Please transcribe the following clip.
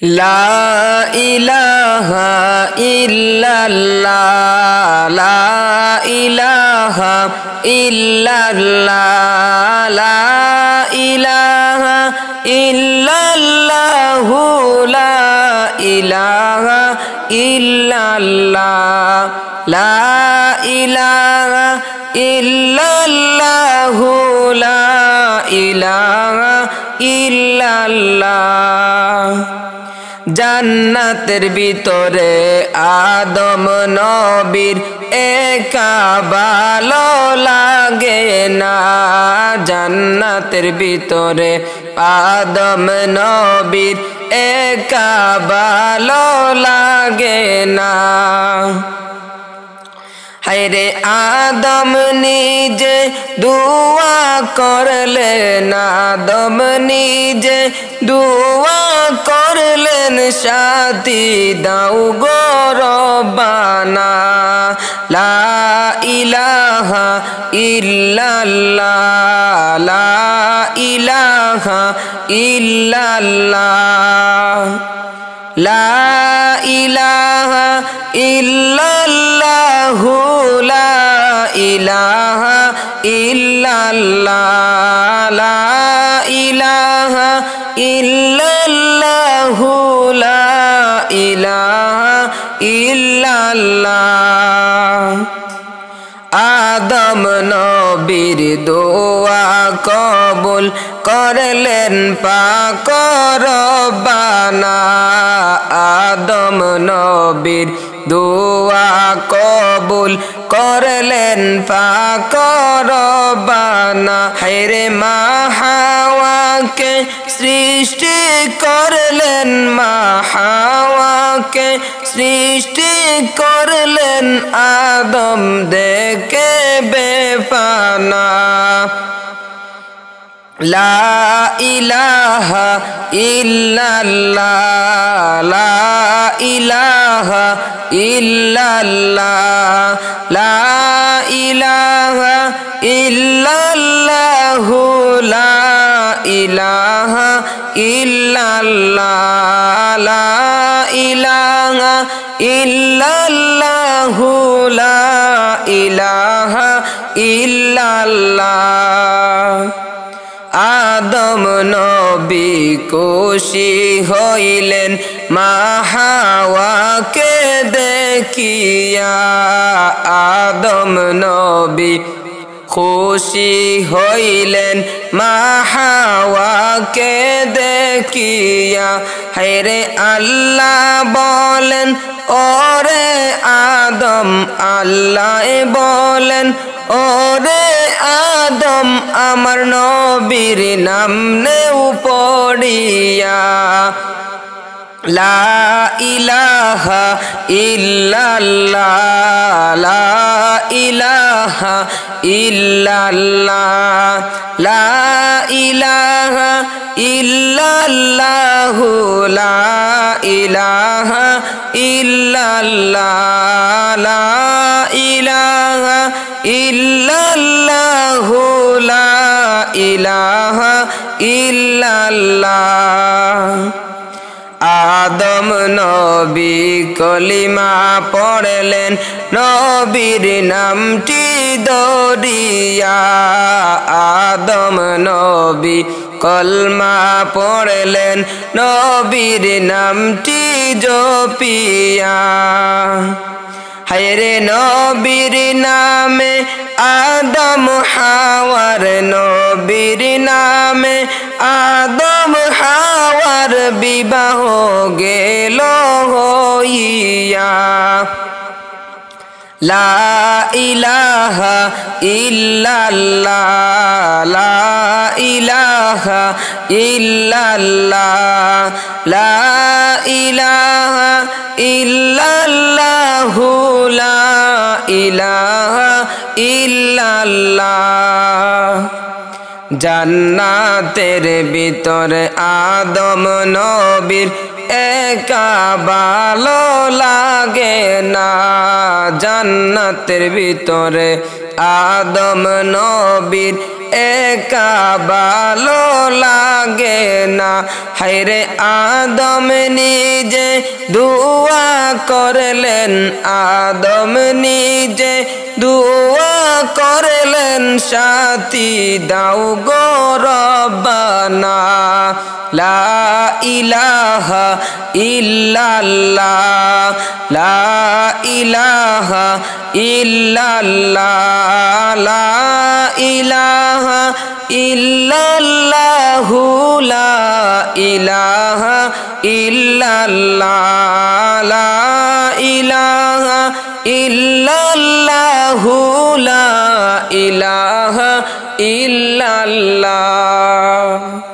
লা ইলাহা ইল্লাল্লাহ লা ইলাহা ইল্লাল্লাহ লা ইলাহা ইল্লাল্লাহু লা ইলাহা ইল্লাল্লাহ লা ইলাহা ইল্লাল্লাহু লা ইলাহা ইল্লাল্লাহ। জান্নাতের ভিতরে আদম নবীর একা ভালো লাগে না, জান্নাতের ভিতরে আদম নবীর একা ভালো লাগে না। হায়রে আদম নিজে দুয়া করলেন, আদম নিজে দুয়া করলেন, সাথী দাও গো রব্বানা। লা ইলাহা ইল্লাল্লাহ লা ইলাহা ইল্লাল্লাহ লা ইলাহা ইল্লাল্লাহু লা ইলাহা ইল্লাল্লাহ লা ইলাহা ইল্লাল্লাহু লা ইলাহা ইল্লাল্লাহ। আদম নবীর দোয়া কবুল করলেন পাক রব্বানা, আদম নবীর দোয়া কবুল করলেন পাক রব্বানা। হায়রে মা হাওয়াকে সৃষ্টি করলেন, মা হাওয়াকে সৃষ্টি করলেন, আদম দেখে বেফানা। লা ইলাহা ইল্লাল্লাহ লা ইলাহা ইল্লাল্লাহ লা ইলাহা ইল্লাল্লাহু লা ইলাহা ইল্লাল্লাহ লা ইলাহা ইল্লাল্লাহু লা ইলাহা ইল্লাল্লাহ। আদম নবী খুশি হইলেন মা হাওয়াকে দেখিয়া, আদম নবী খুশি হইলেন মা হাওয়াকে দেখিয়া। হায়রে আল্লাহ বলেন ওরে আদম, আল্লাহ বলেন ওরে আদম, আমার নবীর নাম নেও পড়িয়া। লা ইলাহা ইল্লাল্লাহ লা ইলাহা ইল্লাল্লাহ লা ইলাহা ইল্লাল্লাহু লা ইলাহা ইল্লাল্লাহ লা ইলাহা ইল্লাল্লাহু লা ইলাহা ইল্লাল্লাহ। আদম নবী কলিমা পড়লেন, নবীর নামটি দরিয়া, আদম নবী কলমা পড়লেন, নবীর নামটি জপিয়া। হায়রে নবীর নামে আদম হাওয়ার, নবীর নামে আদম হাওয়ার বিবাহ গেল হইয়া। লা ইলাহা ইল্লাল্লাহ লা ইলাহা ইল্লাল্লাহ লা ইলাহা ইল্লাল্লাহু লা ইলাহা ইল্লাল্লাহ। জান্নাতের ভিতরে আদম নবীর একা ভালো লাগে না, জান্নাতের ভিতরে আদম নবীর একা ভালো লাগে না। হায়রে আদম নিজে দুয়া করলেন, আদম নিজে দুয়া করলেন, সাথী দাও গো রব্বানা। লা ইলাহা ইল্লাল্লাহ, লা ইলাহা ইল্লাল্লাহ, লা ইলাহা ইল্লাল্লাহু, লা ইলাহা ইল্লাল্লাহ, লা ইলাহা ইল্লাল্লাহু, লা ইলাহা ইল্লাল্লাহ।